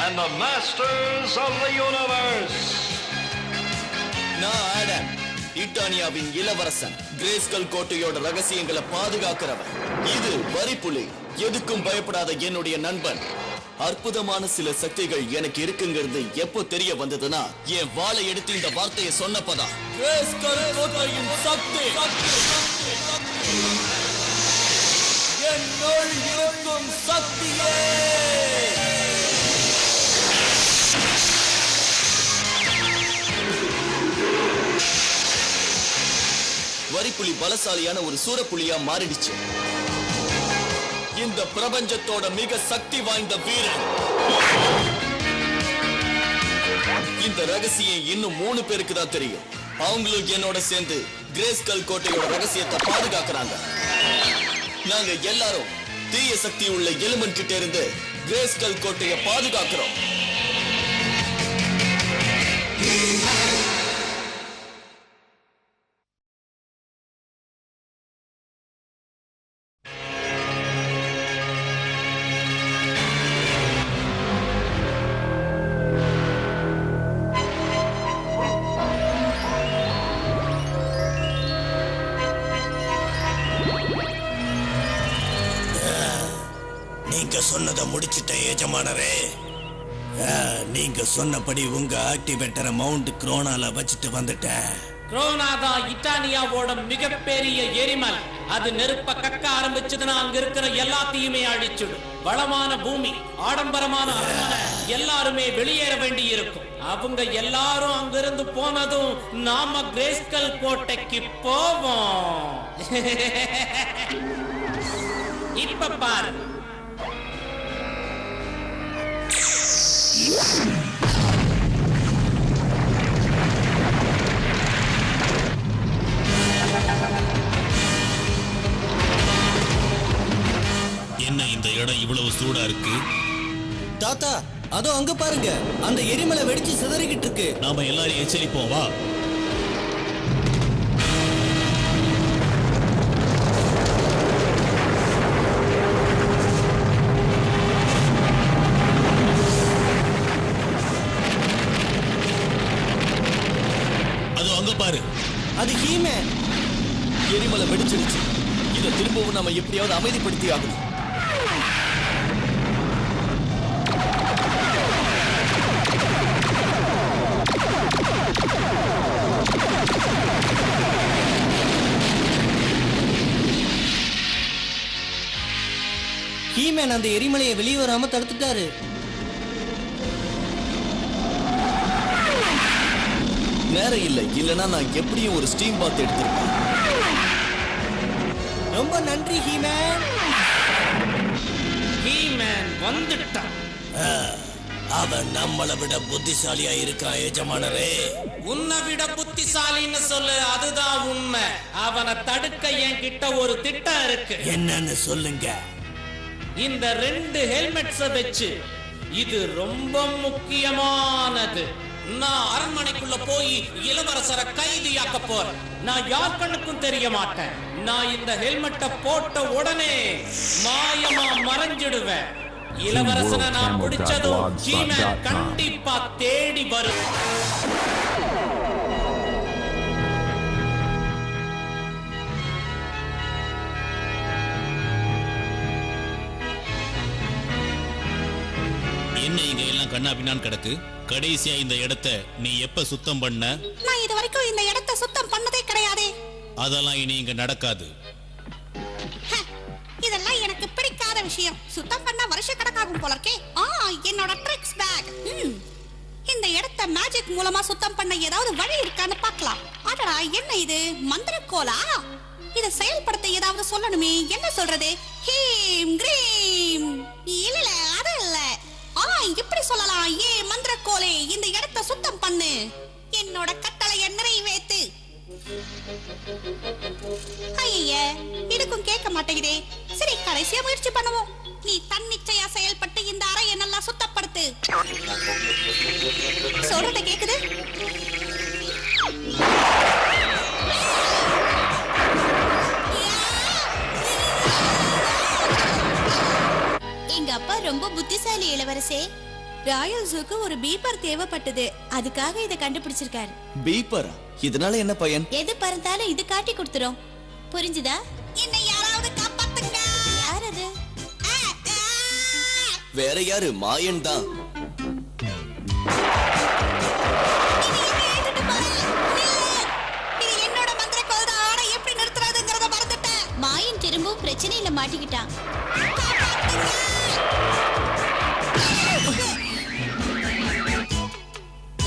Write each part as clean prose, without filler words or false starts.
and the masters of the universe. நான் Adam, இட்டானியாவின் இளவரசன், greyscale கோட்டையோட ரகசியங்களை பாதுகாக்கிறவன். இது வரிப்புலி, எதுக்கும் பயப்படாத என்னுடைய நண்பன். அற்புதமான சில சக்திகள் எனக்கு இருக்குங்கிறது எப்போ தெரிய வந்ததுன்னா, என் வாளை எடுத்து இந்த வார்த்தையை சொன்னப்பதான். கிரேஸ்கல் கோட்டையின் சக்தி என்னுள் இருக்கும் சக்தியே. வரிப்புலி பலசாலியான ஒரு சூரப்புலியா மாறிடுச்சு. இந்த பிரபஞ்சத்தோட மிக சக்தி வாய்ந்த வீரன். இந்த ரகசியம் இன்னும் 3 பேருக்கு தான் தெரியும். அவங்களும் என்னோட சேர்ந்து கிரேஸ்கல் கோட்டையோட ரகசியத்தை பாதுகாக்கிறாங்க. நாங்க எல்லாரும் தீய சக்தி உள்ள எலிமெண்ட் கிட்ட இருந்து கிரேஸ்கல் கோட்டையை பாதுகாக்கிறோம். நீங்க சொன்னதை முடிச்சிட்டேன் எஜமானரே. நீங்க சொன்னபடி உங்க ஆக்டிவேட்டரை மவுண்ட் குரோனால வச்சுட்டு வந்துட்டேன். குரோனாதா இட்டானியாவோட மிகப்பெரிய எரிமல். அது நெருப்ப கக்க ஆரம்பிச்சதுன்னா அங்க இருக்கிற எல்லாத்தையுமே அழிச்சுடும். வளமான பூமி, ஆடம்பரமான அரண்மனை, எல்லாருமே வெளியேற வேண்டி இருக்கும். அவங்க எல்லாரும் அங்கிருந்து போனதும் நாம கிரேஸ்கல் கோட்டைக்கு போவோம். இப்ப பாரு, என்ன இந்த இடம் இவ்வளவு சூடா இருக்கு? தாத்தா, அதோ அங்க பாருங்க, அந்த எரிமலை வெடிச்சு சிதறிக்கிட்டு இருக்கு. நாம எல்லாரும் எச்சரிப்போம், வா. அதோ அங்க பாரு, அது ஹீமேன். எரிமலை வெடிச்சிருச்சு. இதை திரும்பவும் நாம எப்படியாவது அமைதிப்படுத்தி ஆகணும். ஹீமேன் அந்த எரிமலையை வெளியே வராம தடுத்துட்டாரு. நேரம் இல்லை, இல்லைன்னா நான் எப்படியும் ஒரு ஸ்டீம் பாத் எடுத்திருப்பேன். ரொம்ப நன்றி ஹீமேன். ஹீமேன் வந்துட்டான். அவன் நம்மளை விட புத்திசாலியா இருக்கான் எஜமானரே. உன்னை விட புத்திசாலின்னு சொல்லு, அதுதான் உண்மை. அவனை தடுக்க என்கிட்ட ஒரு திட்டம் இருக்கு. என்னன்னு சொல்லுங்க. இந்த 2 ஹெல்மெட்ஸை வச்சு, இது ரொம்ப முக்கியமானது. நான் அரண்மனைக்குள்ள போய் இளவரசரை கைதியாக்க போறேன். நான் யார் கண்ணுக்கும் தெரிய மாட்டேன். நான் இந்த ஹெல்மெட்டை போட்ட உடனே மாயமா மறைஞ்சிடுவேன். இளவரசனை நான் பிடிச்சதும் ஹீமேன் கண்டிப்பா தேடி வரும். என்ன இங்க எல்லாம் கண்ணா பின்னான்னு கிடக்கு? கடைசியா இந்த இடத்தை நீ எப்ப சுத்தம் பண்ண? நான் இது வரைக்கும் இந்த இடத்தை சுத்தம் பண்ணதே கிடையாதே. அதெல்லாம் இனி இங்க நடக்காது. இதெல்லாம் எனக்கு பிடிக்காத விஷயம். சுத்தம் பண்ண வருஷ கணக்காகும் போல இருக்கே. என்னோட ட்ரிக்ஸ் பேக். இந்த இடத்தை மேஜிக் மூலமா சுத்தம் பண்ண ஏதாவது வழி இருக்கான்னு பார்க்கலாம். அடடா, என்ன இது மந்திரக்கோலா? இதை செயல்படுத்த ஏதாவது சொல்லணுமே. என்ன சொல்றது? ஹீம் கிரீம். இல்ல அது இல்ல. இப்படி சொல்லலாம். மந்திரக்கோலே, இந்த இடத்தை சுத்தம் பண்ணு. என்னோட கட்டளையை நிறைவேத்து. ஐய, இதுக்கும் கேட்க மாட்டேங்குதே. சரி, கடைசியா முயற்சி பண்ணுவோம். நீ தன்னிச்சையா செயல்பட்டு இந்த அறையை நல்லா சுத்தப்படுத்து. சொல்றத கேக்குது? எங்க அப்பா ரொம்ப புத்திசாலி இளவரசே. ராயல் ஜூக்கு ஒரு பீப்பர் தேவைப்பட்டது, அதுக்காக இதை கண்டுபிடிச்சிருக்காரு. பீப்பரா? இதனால என்ன பயன்? எது பறந்தாலும் இது காட்டி கொடுத்துரும். புரிஞ்சுதா? என்னை யாராவது காப்பாத்துங்க. யார் அது? வேற யாரு? மாயன் தான். இது என்னோட மந்திர கோல் தான். ஆனா எப்படி நிறுத்துறதுங்கறத மறந்துட்டேன். மாயன் திரும்பவும் பிரச்சனையில மாட்டிக்கிட்டான்.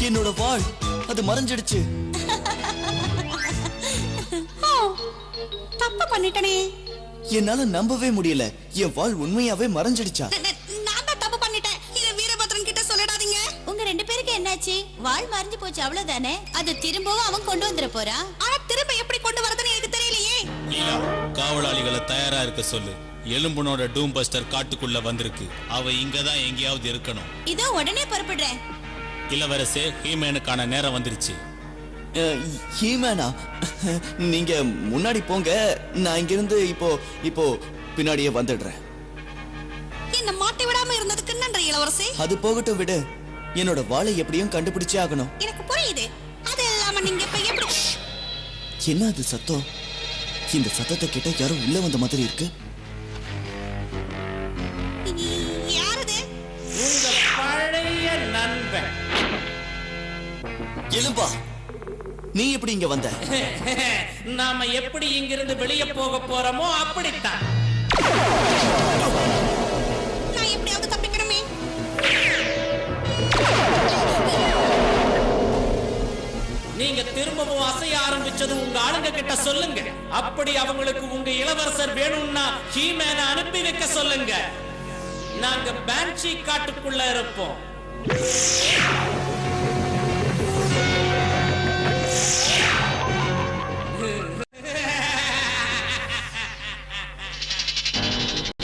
என்னோட வாள் அது மறைஞ்சிடுச்சு. தப்பு பண்ணிட்டனே. என்னால நம்பவே முடியல. என் வாள் உண்மையாவே மறைஞ்சிடுச்சா? நான் தான் தப்பு பண்ணிட்டேன். இத வீரபத்ரன் கிட்ட சொல்லிடாதீங்க. உங்க 2 பேருக்கு என்னாச்சு? வாள் மறைஞ்சு போச்சு, அவ்வளவுதானே? அது திரும்பவும் அவன் கொண்டு வந்துட போறான். ஆனா திரும்ப எப்படி கொண்டு வரதுன்னு எனக்கு தெரியலையே. லீலா, காவலாளிகளை தயாரா இருக்க சொல்லு. எலும்புனோட டூம் பஸ்டர் காட்டுக்குள்ள வந்திருக்கு. அவ இங்கதான் எங்கேயாவது இருக்கணும். இதோ உடனே புறப்படுறேன். இளவரசே, ஹீமேனுக்கான நேரம் வந்துருச்சு. ஹீமேனா? நீங்க முன்னாடி போங்க, நான் இங்கிருந்து இப்போ பின்னாடியே வந்துடுறேன். என்ன மாட்டி விடாம இருந்ததுக்கு நன்றி இளவரசி. அது போகட்டும், விடு. என்னோட வாளை எப்படியும் கண்டுபிடிச்சே ஆகணும். எனக்கு புரியுது. அது இல்லாம நீங்க இப்ப எப்படி? என்ன அது சத்தம்? இந்த சத்தத்தை கேட்ட யாரோ உள்ள வந்த மாதிரி இருக்கு. யாரது? உங்க பழைய நண்பன். எலும்பா, நீ எப்படி இங்க வந்த? நாம எப்படி இங்கிருந்து வெளியே போக போறோமோ அப்படித்தான். நான் எப்படியாவது தப்பிக்கணுமே. நீங்க திரும்பவும் அசைய ஆரம்பிச்சது உங்க ஆளுங்க கிட்ட சொல்லுங்க. அப்படி அவங்களுக்கு உங்க இளவரசர் வேணும்னா ஹீமேனை அனுப்பி வைக்க சொல்லுங்க. நாங்க பேன்சி காட்டுக்குள்ள இருப்போம்.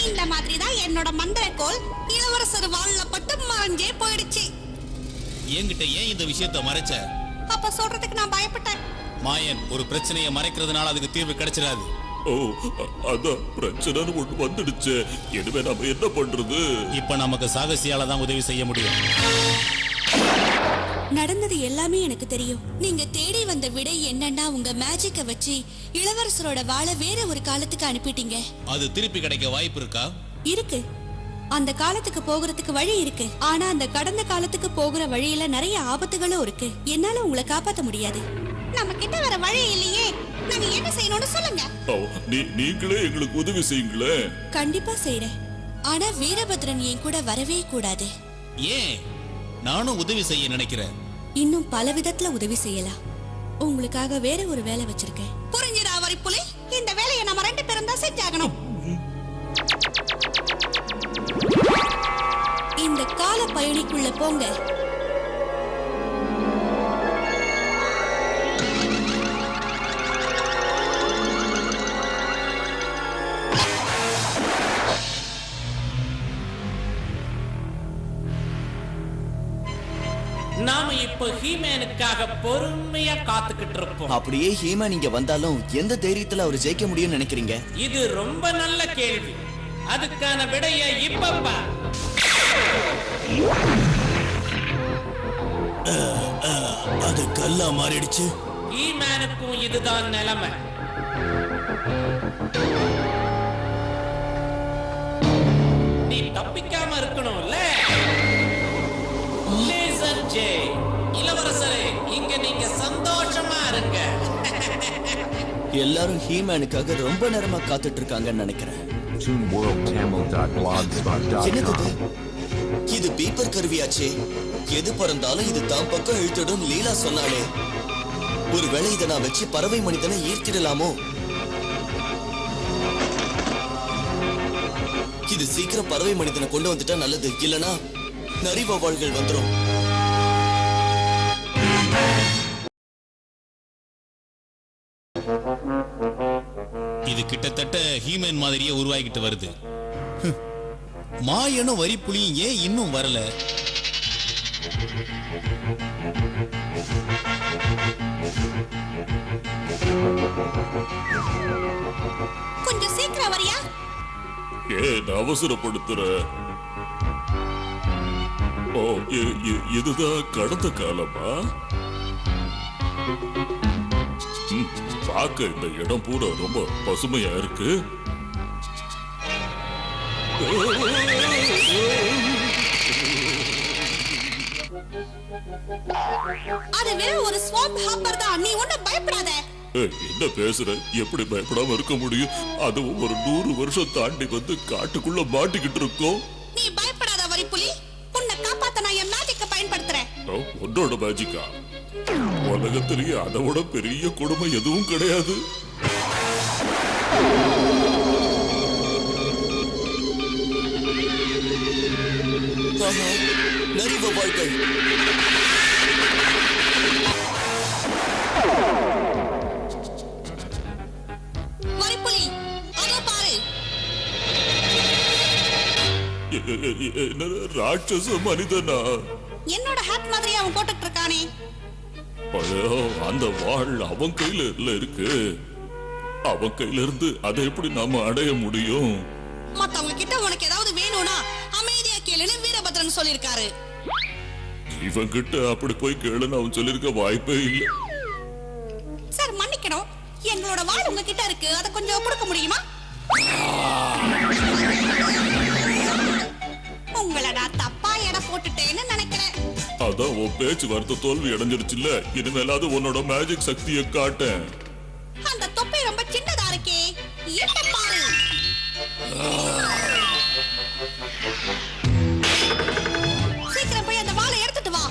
இந்த மாதிரி தான் என்னோட மந்திரக்கோள் இளவரசர் வாள்ல பட்டு மறைஞ்சே போயிடுச்சு. என்கிட்ட ஏன் இந்த விஷயத்தை மறைச்ச? அப்ப சொல்றதுக்கு நான் பயப்பட்டேன். மாயன், ஒரு பிரச்சனையை மறைக்கிறதுனால அதுக்கு தீர்வு கிடைச்சிடாது. ஓ, அதான் பிரச்சனைன்னு ஒண்ணு வந்துடுச்சு. இனிமே நாம என்ன பண்றது? இப்ப நமக்கு சாகசியால தான் உதவி செய்ய முடியும். நடந்தது எல்லாமே எனக்கு தெரியும். நீங்க தேடி வந்த விடை என்னன்னா, உங்க மேஜிக்க வச்சு இளவரசரோட வாளை வேற ஒரு காலத்துக்கு அனுப்பிட்டீங்க. அது திருப்பி கிடைக்க வாய்ப்பு இருக்கா? இருக்கு. அந்த காலத்துக்கு போகிறதுக்கு வழி இருக்கு. ஆனா அந்த கடந்த காலத்துக்கு போகிற வழியில நிறைய ஆபத்துகளும் இருக்கு. என்னால உங்களை காப்பாத்த முடியாது. நம்ம கிட்ட வேற வழி இல்லையே. நாங்க என்ன செய்யணும்னு சொல்லுங்க. நீங்களே எங்களுக்கு உதவி செய்யுங்களே. கண்டிப்பா செய்றேன். ஆனா வீரபத்ரன் என் கூட வரவே கூடாது. ஏன்? நானும் உதவி செய்ய நினைக்கிறேன். இன்னும் பல விதத்துல உதவி செய்யலாம். உங்களுக்காக வேற ஒரு வேலை வச்சிருக்கேன். புரிஞ்சுடா வரிப்புலி. இந்த வேலையை நம்ம 2 பேரும் தான் செஞ்சாகணும். இந்த கால பயணிக்குள்ள போங்க. நாம இப்ப ஹீமேனுக்காக பொறுமையா காத்துக்கிட்டு இருப்போம். அப்படியே ஹீமேன் இங்க வந்தாலும் எந்த தைரியத்துல அவர் ஜெயிக்க முடியும்னு நினைக்கிறீங்க? இது ரொம்ப நல்ல கேள்வி. அதுக்கான விடைய இப்ப அது கல்லா மாறிடுச்சு. ஹீமேனுக்கும் இதுதான் நிலைமை. நீ தப்பிக்காம இருக்கணும்ல. இளவரசரே, இங்க நீங்க சந்தோஷமா இருங்க. எல்லாரும் ஹீமேனுக்காக ரொம்ப நேரமா காத்துட்டு இருக்காங்கன்னு நினைக்கிறேன். என்னது இது? பீப்பர் கருவியாச்சே. எது பறந்தாலும் இது தான் பக்கம் இழுத்துடும் லீலா சொன்னாலே. ஒருவேளை இதை நான் வச்சு பறவை மனிதனை ஈர்த்திடலாமோ? இது சீக்கிரம் பறவை மனிதனை கொண்டு வந்துட்டா நல்லது. இல்லனா நரி வௌவால்கள் வந்துரும். இது கிட்டத்தட்ட ஹீமன் மாதிரியே உருவாகிட்டு வருது. மாயனும் வரிப்புலியும் ஏன் இன்னும் வரல? கொஞ்சம் சீக்கிரம் வரியா? ஏன் அவசரப்படுத்துற? ஓ இதுதான் கடந்த காலமா? பார்க்க இந்த இடம் பூரா ரொம்ப பசுமையா இருக்கு. அது வெறும் ஒரு ஸ்வாம்ப் ஹாப்பர் தான். நீ ஒண்ணும் பயப்படாத. என்ன பேசுற? எப்படி பயப்படாம இருக்க முடியும்? அதுவும் ஒரு 100 வருஷம் தாண்டி வந்து காட்டுக்குள்ள மாட்டிக்கிட்டு இருக்கோம். நீ பயப்படாத வரிப்புலி. உன்னை காப்பாத்த நான் என் மேஜிக்க பயன்படுத்துறேன். உன்னோட மேஜிக்கா? உலகத்திலேயே அதை விட பெரிய கொடுமை எதுவும் கிடையாது. நரிவ வாழ்க்கை. வரிப்புலி அதோ பாரு. ராட்சச மனிதனா? என்னோட ஹேட் மாதிரி அவன் போட்டுட்டு இருக்கானே. அந்த வாள் அவன் கையில இருக்கு. அவன் கையில இருந்து அதை எப்படி நாம அடைய முடியும்? மத்தவங்க கிட்ட உனக்கு ஏதாவது வேணும்னா அமைதியா கேளுன்னு வீரபத்ரன் சொல்லிருக்காரு. இவன் கிட்ட அப்படி போய் கேளுன்னு அவன் சொல்லிருக்க வாய்ப்பே இல்லை. சார் மன்னிக்கணும், எங்களோட வாள் உங்ககிட்ட இருக்கு, அதை கொஞ்சம் கொடுக்க முடியுமா? உங்களை நான் தப்பா எடை போட்டுட்டேன்னு நினைக்கிறேன். அதான் உன் பேச்சு வார்த்தை தோல்வி அடைஞ்சிருச்சுல்ல. இனிமேலாவது உன்னோட மேஜிக் சக்தியை காட்டேன். அந்த தொப்பி ரொம்ப சின்னதா இருக்கே, எட்ட பாரு. சீக்கிரம் போய் அந்த வாளை எடுத்துட்டு வா.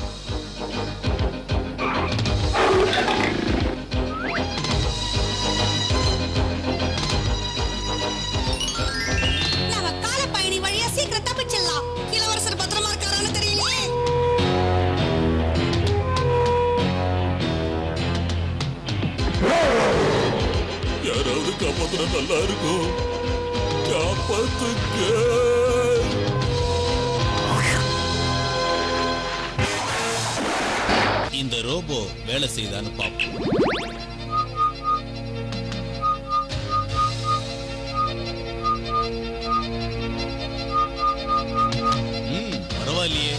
நம்ம கால பயணி வழியா சீக்கிரம் தப்பிச்சிடலாம். இளவரசர் பத்திரமா இருக்காரான்னு தெரியலையே. யாராவது காப்பாத்துனா நல்லா இருக்கும். காப்பாத்துங்க. இந்த ரோபோ வேலை செய்தான்னு பார்ப்போம். பரவாயில்லையே.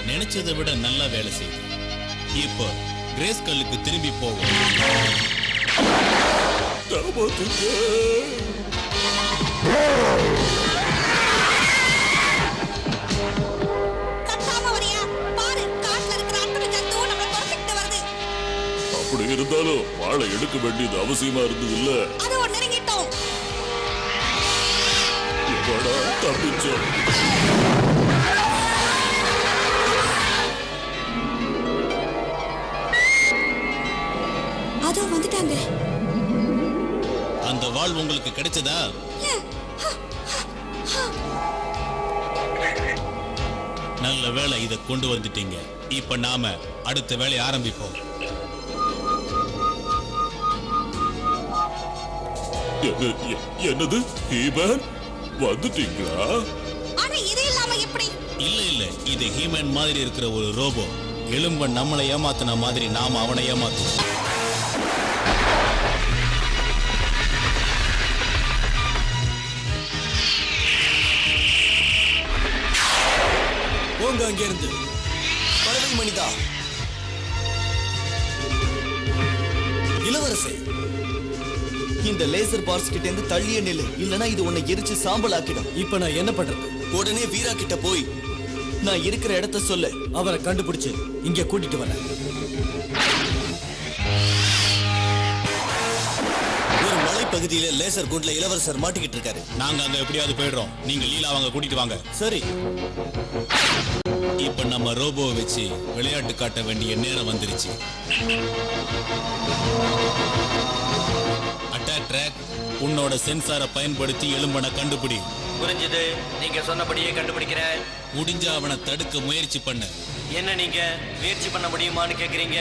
நினைச்சதை விட நல்லா வேலை செய்யுது. இப்போ கிரேஸ் கல்லுக்கு திரும்பி போவோம். கத்தாம வரியா? பாரு, காட்டுல இருக்கிற அட்டை ஜந்து நம்மள துரத்திட்டு வருது. அப்படி இருந்தாலும் வாழை எடுக்க வேண்டியது அவசியமா இருந்தது இல்ல. அது ஒன்னு நெருங்கிட்டோம். எப்படா தப்பிச்சோம்? அதோ வந்துட்டாங்க. அந்த வாள் உங்களுக்கு கிடைச்சதா? நல்ல வேளை இதை கொண்டு வந்துட்டீங்க. இப்ப நாம அடுத்த வேலையை ஆரம்பிப்போம். என்னது? ஹீமன் வந்துட்டீங்களா? ஆனா இது இல்லாம எப்படி? இல்ல இது ஹீமன் மாதிரி இருக்கிற ஒரு ரோபோ. எலும்பன் நம்மளை ஏமாத்தின மாதிரி நாம அவனை ஏமாத்துவோம். போங்க அங்கிருந்து. பறவை மனிதா. இளவரசே, இந்த லேசர் பார்ஸ் கிட்ட இருந்து தள்ளிய நிலை, இல்லனா இது உன்னை எரிச்சு சாம்பல் ஆக்கிடும். இப்ப நான் என்ன பண்றது? உடனே வீரா கிட்ட போய் நான் இருக்கிற இடத்த சொல்ல, அவரை கண்டுபிடிச்சு இங்க கூட்டிட்டு வரேன். ஒரு மலைப்பகுதியில லேசர் குண்ட்ல இளவரசர் மாட்டிக்கிட்டு இருக்காரு. நாங்க அங்க எப்படியாவது போயிடுறோம். நீங்க லீலா அவங்க கூட்டிட்டு வாங்க. சரி. இப்ப நம்ம ரோபோவை வச்சு விளையாட்டு காட்ட வேண்டிய நேரம் வந்துருச்சு. அட்டாக் ட்ராக், உன்னோட சென்சாரை பயன்படுத்தி எலும்பனை கண்டுபிடி. புரிஞ்சது. நீங்க சொன்னபடியே கண்டுபிடிக்கிறேன். முடிஞ்ச அவனை தடுக்க முயற்சி பண்ணு. என்ன நீங்க முயற்சி பண்ண முடியுமான்னு கேக்குறீங்க?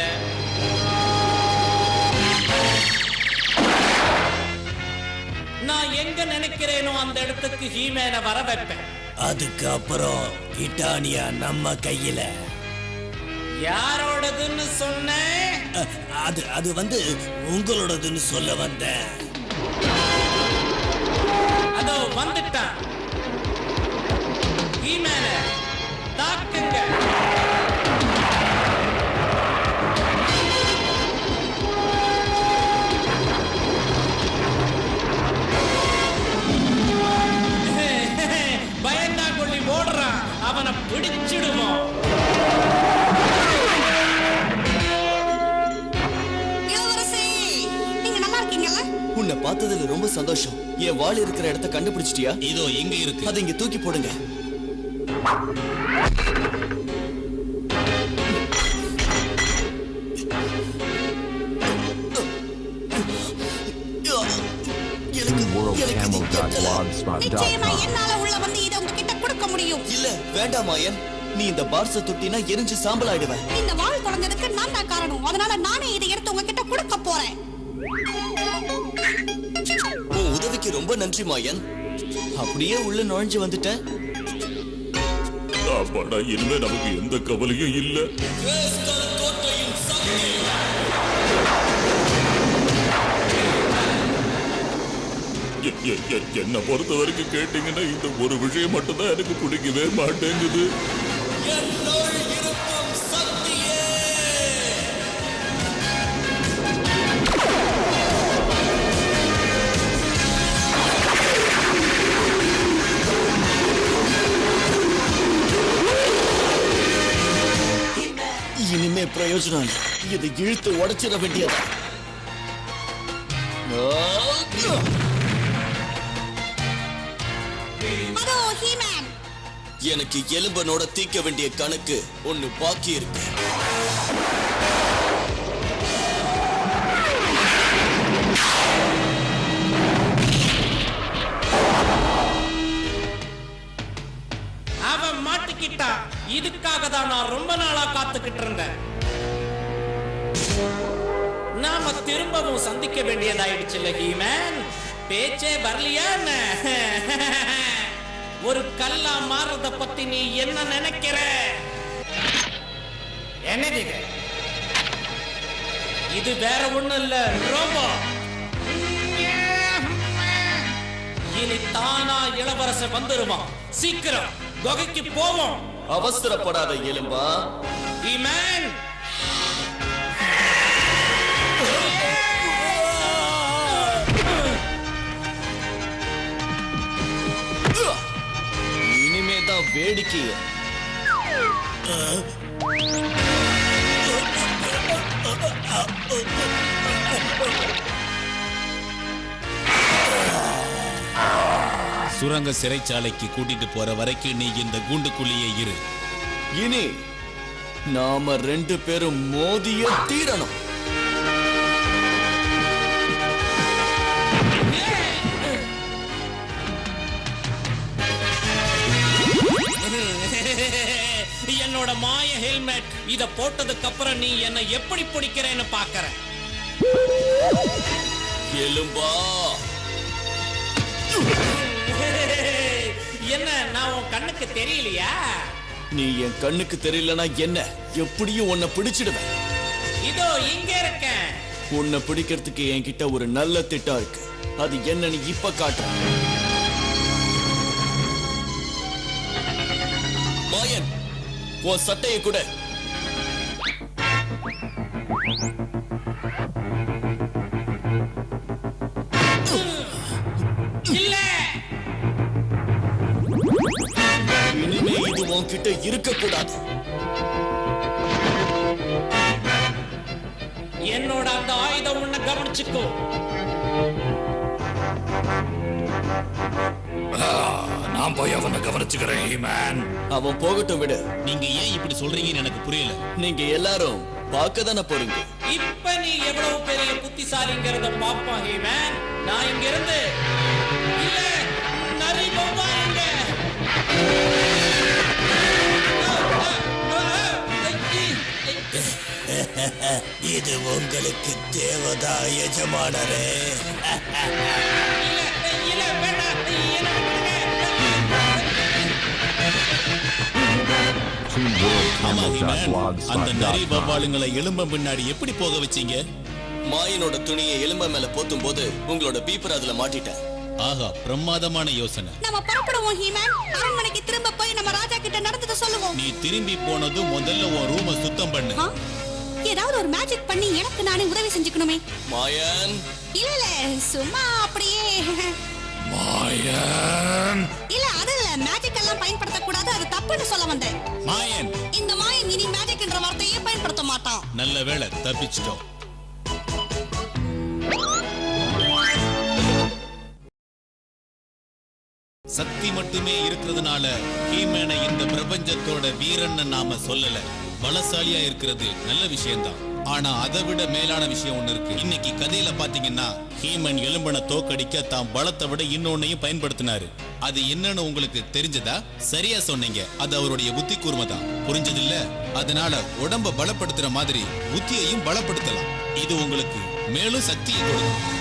நான் எங்க நினைக்கிறேனோ அந்த இடத்துக்கு ஹீமேனை வர வைப்பேன். அதுக்கப்புறம் கிட்டானியா நம்ம கையில. யாரோடதுன்னு சொன்னேன்? அது வந்து உங்களோடதுன்னு சொல்ல வந்தேன். வந்துட்டான். ஹீமேன தாக்குங்க. பயந்தா கொள்ளி ஓடுறான். அவனை பிடிச்சிடுவோம். உன்னை பார்த்ததுல ரொம்ப சந்தோஷம். என் வாள் இருக்கிற இடத்தை கண்டுபிடிச்சிட்டியா? இதோ எங்க இருக்கு. அதை இங்க தூக்கி போடுங்க. நிச்சயமா என்னால உள்ள வந்து இதை உங்ககிட்ட கொடுக்க முடியும். இல்ல வேண்டாம் மாயன், நீ இந்த பார்ச தொட்டினா எரிஞ்சு சாம்பல் ஆயிடுவேன். இந்த வாள் தொலைஞ்சதுக்கு நான் தான் காரணம். அதனால நானே இதை எடுத்து உங்ககிட்ட கொடுக்க போறேன். உன் உதவிக்கு ரொம்ப நன்றி மாயன். அப்படியே உள்ள நுழைஞ்சு வந்துட்ட. அப்பாடா, இனிமே நமக்கு எந்த கவலையும் இல்ல. என்ன பொறுத்த வரைக்கும் கேட்டீங்கன்னா இந்த ஒரு விஷயம் மட்டும்தான் எனக்கு பிடிக்கவே மாட்டேங்குது. இனிமே பிரயோஜனம் இல்லை. இதை இழுத்து உடைச்சிட வேண்டியதா. அதோ ஹீமேன். எனக்கு எலும்பனோட தீக்க வேண்டிய கணக்கு ஒண்ணு பாக்கி இருக்கு. அவன் மாட்டிக்கிட்டான். இதுக்காக தான் நான் ரொம்ப நாளா காத்துக்கிட்டு இருந்தேன். நாம திரும்பவும் சந்திக்க வேண்டியதாயிடுச்சு இல்ல ஹீமேன்? பேச்சே வரலையா? ஒரு கல்லா மாறத பத்தி நீ என்ன நினைக்கிற? என்னது இது? வேற ஒண்ணு இல்ல, ரோபோ. இனி தானா இளவரசர் வந்துருவான். சீக்கிரம் குகைக்கு போவோம். அவசரப்படாத எலும்பா. ஹீமேன், இனிமேதான் வேடிக்கை. சுரங்க சிறைச்சாலைக்கு கூட்டிட்டு போற வரைக்கும் நீ இந்த கூண்டுக்குள்ளேயே இரு. இனி நாம 2 பேரும் மோதிய தீரணும். என்னோட மாய ஹெல்மெட். இத போட்டதுக்கு அப்புறம் நீ என்ன எப்படி பிடிக்கிறேன்னு பாக்குற. எலும்பா, என்ன நான் உன் கண்ணுக்கு தெரியலையா? நீ என் கண்ணுக்கு தெரியலனா என்ன? எப்படியும் உன்னை பிடிச்சிடுவேன். இதோ இங்க இருக்கேன். உன்னை பிடிக்கிறதுக்கு என்கிட்ட ஒரு நல்ல திட்டம் இருக்கு. அது என்னன்னு இப்ப காட்டுறேன். மாயன், உன் சட்டையை கூட. இல்ல, இனிமே இது உன்கிட்ட இருக்கக்கூடாது. என்னோட அந்த ஆயுதம் உன்னை கவனிச்சுக்கோ. நான் போய் அவனை கவனிச்சுக்கிறேன் ஹீமேன். அவன் போகட்டும் விடு. நீங்க ஏன் இப்படி சொல்றீங்கன்னு எனக்கு புரியல. நீங்க எல்லாரும் பார்க்க தானே போறீங்க. இப்ப நீ எவ்வளவு பெரிய புத்திசாலிங்கிறத பாப்பா ஹீமேன். நான் இங்க இருந்து இல்ல நரி போவாங்க. இது உங்களுக்கு தேவதா எஜமானரே? இல்ல வேண்டாம், ஆமா ஹீமேன், அந்த நரி வவ்வாலுங்களை எலும்ப முன்னாடி எப்படி போக வச்சீங்க? மாயனோட துணியை எலும்ப மேல போத்தும் போது உங்களோட பீப்பர் அதுல மாட்டிட்டேன். ஆகா, பிரமாதமான யோசனை. நம்ம புறப்படுவோம் ஹீமன். அரண்மனைக்கு திரும்ப போய் நம்ம ராஜா கிட்ட நடந்தத சொல்லுவோம். நீ திரும்பி போனதும் முதல்ல உன் ரூமை சுத்தம் பண்ணு. ஏதாவது ஒரு மேஜிக் பண்ணி எனக்கு நானே உதவி செஞ்சுக்கணுமே. மாயன், இல்ல சும்மா அப்படியே. மாயன் இல்ல அது இல்ல, மேஜிக் எல்லாம் பயன்படுத்த கூடாது, அது தப்புன்னு சொல்ல வந்தேன். மாயன், இந்த மாயன் இனி மேஜிக் என்ற வார்த்தையே பயன்படுத்த மாட்டான். நல்ல வேளை தப்பிச்சிட்டோம். சக்தி மட்டுமே இருக்கிறதுனால ஹீமேனை இந்த பிரபஞ்சத்தோட வீரன்னு நாம சொல்லல. பலசாலியா இருக்கிறது நல்ல விஷயம்தான். ஆனா அதை விட மேலான விஷயம் ஒண்ணு இருக்கு. இன்னைக்கு கதையில பாத்தீங்கன்னா ஹீமன் எலும்பனை தோக்கடிக்க தாம் பலத்தை விட இன்னொன்னையும் பயன்படுத்தினாரு. அது என்னன்னு உங்களுக்கு தெரிஞ்சதா? சரியா சொன்னீங்க, அது அவருடைய புத்தி கூர்மைதான். புரிஞ்சது இல்ல? அதனால உடம்ப பலப்படுத்துற மாதிரி புத்தியையும் பலப்படுத்தலாம். இது உங்களுக்கு மேலும் சக்தியை கொடுக்கும்.